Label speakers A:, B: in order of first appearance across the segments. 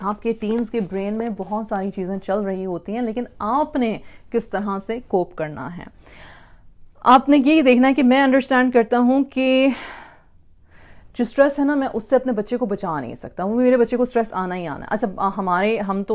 A: آپ کے ٹینز کے برین میں بہت ساری چیزیں چل رہی ہوتی ہیں، لیکن آپ نے کس طرح سے کوپ کرنا ہے. آپ نے یہ دیکھنا ہے کہ میں انڈرسٹینڈ کرتا ہوں کہ جو اسٹریس ہے نا، میں اس سے اپنے بچے کو بچا نہیں سکتا، وہ میرے بچے کو اسٹریس آنا ہی آنا ہے. اچھا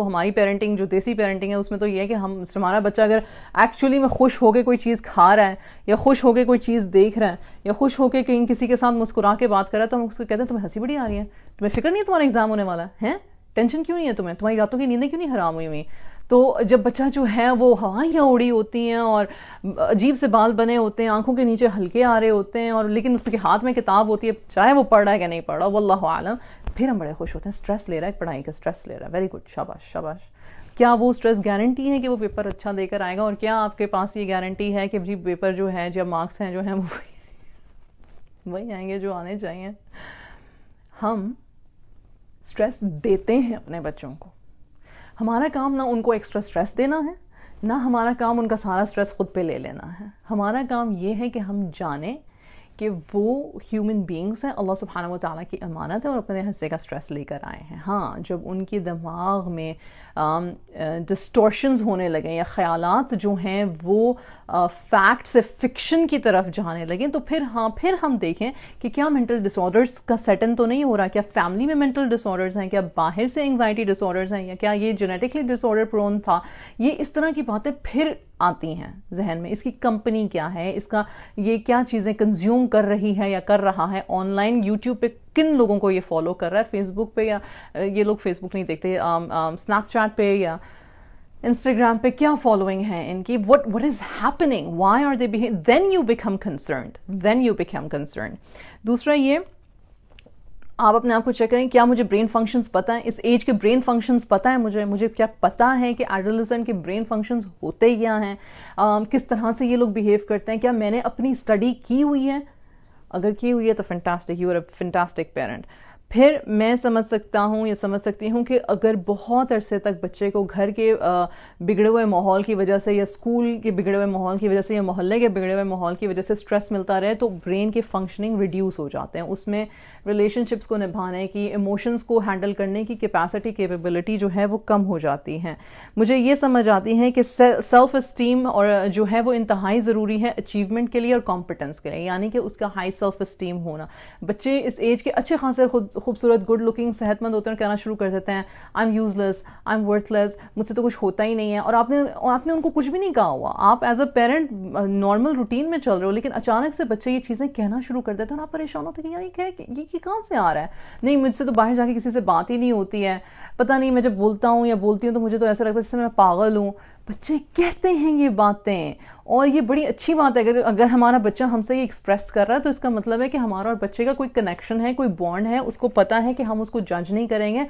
A: ہماری پیرنٹنگ جو دیسی پیرنٹنگ ہے اس میں تو یہ ہے کہ ہمارا بچہ اگر ایکچولی میں خوش ہو کے کوئی چیز کھا رہا ہے، یا خوش ہو کے کوئی چیز دیکھ رہا ہے، یا خوش ہو کے کہیں کسی کے ساتھ مسکرا کے بات کر رہا ہے، تو ہم اس کو کہتے ہیں تمہیں ہنسی بڑی آ رہی ہے، تمہیں فکر نہیں ہے تمہارا ایگزام ہونے والا ہے، ٹینشن کیوں نہیں ہے تمہیں، تمہاری راتوں کی نیندیں کیوں نہیں حرام ہوئی ہوئی. تو جب بچہ جو ہے وہ ہوائیاں اڑی ہوتی ہیں اور عجیب سے بال بنے ہوتے ہیں، آنکھوں کے نیچے ہلکے آ رہے ہوتے ہیں، اور لیکن اس کے ہاتھ میں کتاب ہوتی ہے، چاہے وہ پڑھ رہا ہے کہ نہیں پڑھ رہا، واللہ عالم، پھر ہم بڑے خوش ہوتے ہیں. اسٹریس لے رہا ہے، پڑھائی کا اسٹریس لے رہا ہے، ویری گڈ، شاباش شاباش. کیا وہ اسٹریس گارنٹی ہے کہ وہ پیپر اچھا دے کر آئے گا؟ اور کیا آپ کے پاس یہ گارنٹی ہے کہ جی پیپر جو ہے، جب مارکس ہیں جو ہیں وہ وہی آئیں گے جو آنے چاہیے؟ ہم اسٹریس دیتے ہیں اپنے بچوں کو. ہمارا کام نہ ان کو ایکسٹرا اسٹریس دینا ہے، نہ ہمارا کام ان کا سارا اسٹریس خود پہ لے لینا ہے. ہمارا کام یہ ہے کہ ہم جانیں کہ وہ ہیومن بینگز ہیں، اللہ سبحانہ و تعالیٰ کی امانت ہے، اور اپنے حصے کا اسٹریس لے کر آئے ہیں. ہاں، جب ان کے دماغ میں ڈسٹورشنز ہونے لگیں، یا خیالات جو ہیں وہ فیکٹ سے فکشن کی طرف جانے لگیں، تو پھر ہم دیکھیں کہ کیا مینٹل ڈس آرڈرز کا سیٹن تو نہیں ہو رہا، کیا فیملی میں مینٹل ڈس آرڈرز ہیں، کیا باہر سے انگزائٹی ڈس آرڈرز ہیں، یا کیا یہ جینیٹکلی ڈس آرڈر پرون تھا. یہ اس طرح کی باتیں پھر آتی ہیں ذہن میں. اس کی کمپنی کیا ہے، اس کا یہ کیا چیزیں کنزیوم کر رہی ہے یا کر رہا ہے آن لائن، یوٹیوب پہ کن لوگوں کو یہ فالو کر رہا ہے، فیس بک پہ، یا یہ لوگ فیس بک نہیں دیکھتے، اسنیپ چیٹ پہ یا انسٹاگرام پہ کیا فالوئنگ ہے ان کی، what is happening, why are they behaving, then you become concerned. دوسرا یہ، آپ اپنے آپ کو چیک کریں، کیا مجھے برین فنکشنز پتہ ہیں، اس ایج کے برین فنکشنز پتہ ہے مجھے کیا پتہ ہے کہ ایڈولسنٹ کے برین فنکشنز ہوتے کیا ہیں، کس طرح سے یہ لوگ بیہیو کرتے ہیں، کیا میں نے اپنی اسٹڈی کی ہوئی ہے؟ اگر کی ہوئی ہے تو fantastic, you are a fantastic parent. پھر میں سمجھ سکتا ہوں یا سمجھ سکتی ہوں کہ اگر بہت عرصے تک بچے کو گھر کے بگڑے ہوئے ماحول کی وجہ سے، یا اسکول کے بگڑے ہوئے ماحول کی وجہ سے، یا محلے کے بگڑے ہوئے ماحول کی وجہ سے اسٹریس ملتا رہے، تو برین کے فنکشننگ ریڈیوس ہو جاتے ہیں. اس میں ریلیشن شپس کو نبھانے کی، ایموشنز کو ہینڈل کرنے کی کیپیبلٹی جو ہے وہ کم ہو جاتی ہے. مجھے یہ سمجھ آتی ہے کہ سیلف اسٹیم اور جو ہے وہ انتہائی ضروری ہے اچیومنٹ کے لیے اور کمپٹنس کے لیے، یعنی کہ اس کا ہائی سیلف اسٹیم ہونا. بچے اس ایج کے اچھے خاصے خوبصورت، گڈ لکنگ، صحت مند ہوتے ہیں، کہنا شروع کر دیتے ہیں I am useless, I am worthless, مجھ سے تو کچھ ہوتا ہی نہیں ہے. اور آپ نے ان کو کچھ بھی نہیں کہا ہوا، آپ as a parent normal routine میں چل رہے ہو، لیکن اچانک سے بچے یہ چیزیں کہنا شروع کر دیتے ہیں، اور آپ پریشان ہوتے ہیں کہ یہ کہاں سے آ رہا ہے. نہیں، مجھ سے تو باہر جا کے کسی سے بات ہی نہیں ہوتی ہے، پتہ نہیں میں جب بولتا ہوں یا بولتی ہوں تو مجھے تو ایسا لگتا ہے جیسے میں پاگل ہوں. بچے کہتے ہیں یہ باتیں، اور یہ بڑی اچھی بات ہے. اگر ہمارا بچہ ہم سے یہ ایکسپریس کر رہا ہے تو اس کا مطلب ہے کہ ہمارا اور بچے کا کوئی کنیکشن ہے، کوئی بانڈ ہے، اس کو پتہ ہے کہ ہم اس کو جج نہیں کریں گے.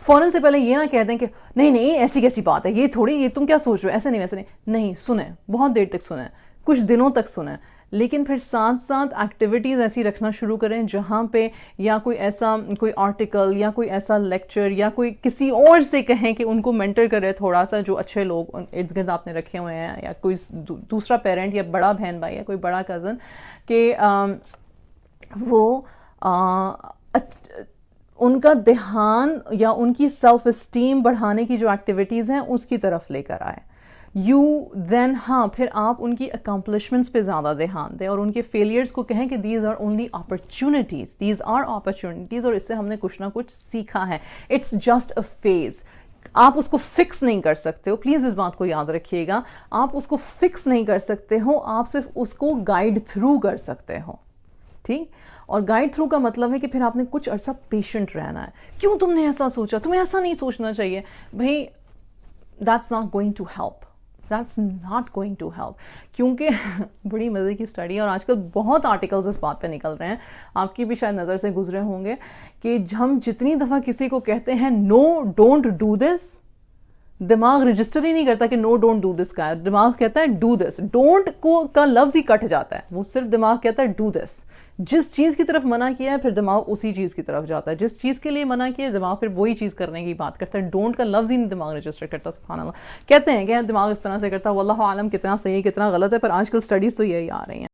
A: فوراً سے پہلے یہ نہ کہہ دیں کہ نہیں ایسی کیسی بات ہے، یہ تھوڑی، یہ تم کیا سوچ رہے ہو، ایسے نہیں ویسے نہیں. سنیں، بہت دیر تک سنیں، کچھ دنوں تک سنیں، لیکن پھر ساتھ ساتھ ایکٹیویٹیز ایسی رکھنا شروع کریں جہاں پہ یا کوئی آرٹیکل یا کوئی ایسا لیکچر یا کوئی کسی اور سے کہیں کہ ان کو مینٹر کرے تھوڑا سا، جو اچھے لوگ ارد گرد آپ نے رکھے ہوئے ہیں، یا کوئی دوسرا پیرنٹ یا بڑا بہن بھائی یا کوئی بڑا کزن، کہ وہ ان کا دھیان یا ان کی سیلف اسٹیم بڑھانے کی جو ایکٹیویٹیز ہیں اس کی طرف لے کر آئے. پھر آپ ان کی اکمپلشمنٹس پہ زیادہ دھیان دیں، اور ان کے فیلیئرز کو کہیں کہ دیز آر اونلی اپرچونیٹیز، اور اس سے ہم نے کچھ نہ کچھ سیکھا ہے. It's just a phase. آپ اس کو فکس نہیں کر سکتے ہو، پلیز اس بات کو یاد رکھیے گا. آپ اس کو فکس نہیں کر سکتے ہو، آپ صرف اس کو گائیڈ تھرو کر سکتے ہو. ٹھیک؟ اور گائیڈ تھرو کا مطلب ہے کہ پھر آپ نے کچھ عرصہ پیشنٹ رہنا ہے. کیوں تم نے ایسا سوچا، تمہیں ایسا نہیں سوچنا چاہیے. بھائی that's not going to help. کیونکہ بڑی مزے کی اسٹڈی، اور آج کل بہت آرٹیکلز اس بات پہ نکل رہے ہیں، آپ کی بھی شاید نظر سے گزرے ہوں گے، کہ ہم جتنی دفعہ کسی کو کہتے ہیں نو ڈونٹ ڈو دس، دماغ رجسٹر ہی نہیں کرتا کہ نو ڈونٹ ڈو دس کا ہے، دماغ کہتا ہے ڈو دس. ڈونٹ کا لفظ ہی کٹ جاتا ہے، وہ صرف دماغ کہتا ہے ڈو دس. جس چیز کی طرف منع کیا ہے پھر دماغ اسی چیز کی طرف جاتا ہے، جس چیز کے لیے منع کیا ہے دماغ پھر وہی چیز کرنے کی بات کرتا ہے. ڈونٹ کا لفظ ہی نہیں دماغ رجسٹر کرتا. سبحان اللہ. کہتے ہیں کہ دماغ اس طرح سے کرتا ہے، واللہ عالم کتنا صحیح کتنا غلط ہے، پر آج کل اسٹڈیز تو یہی آ رہی ہیں.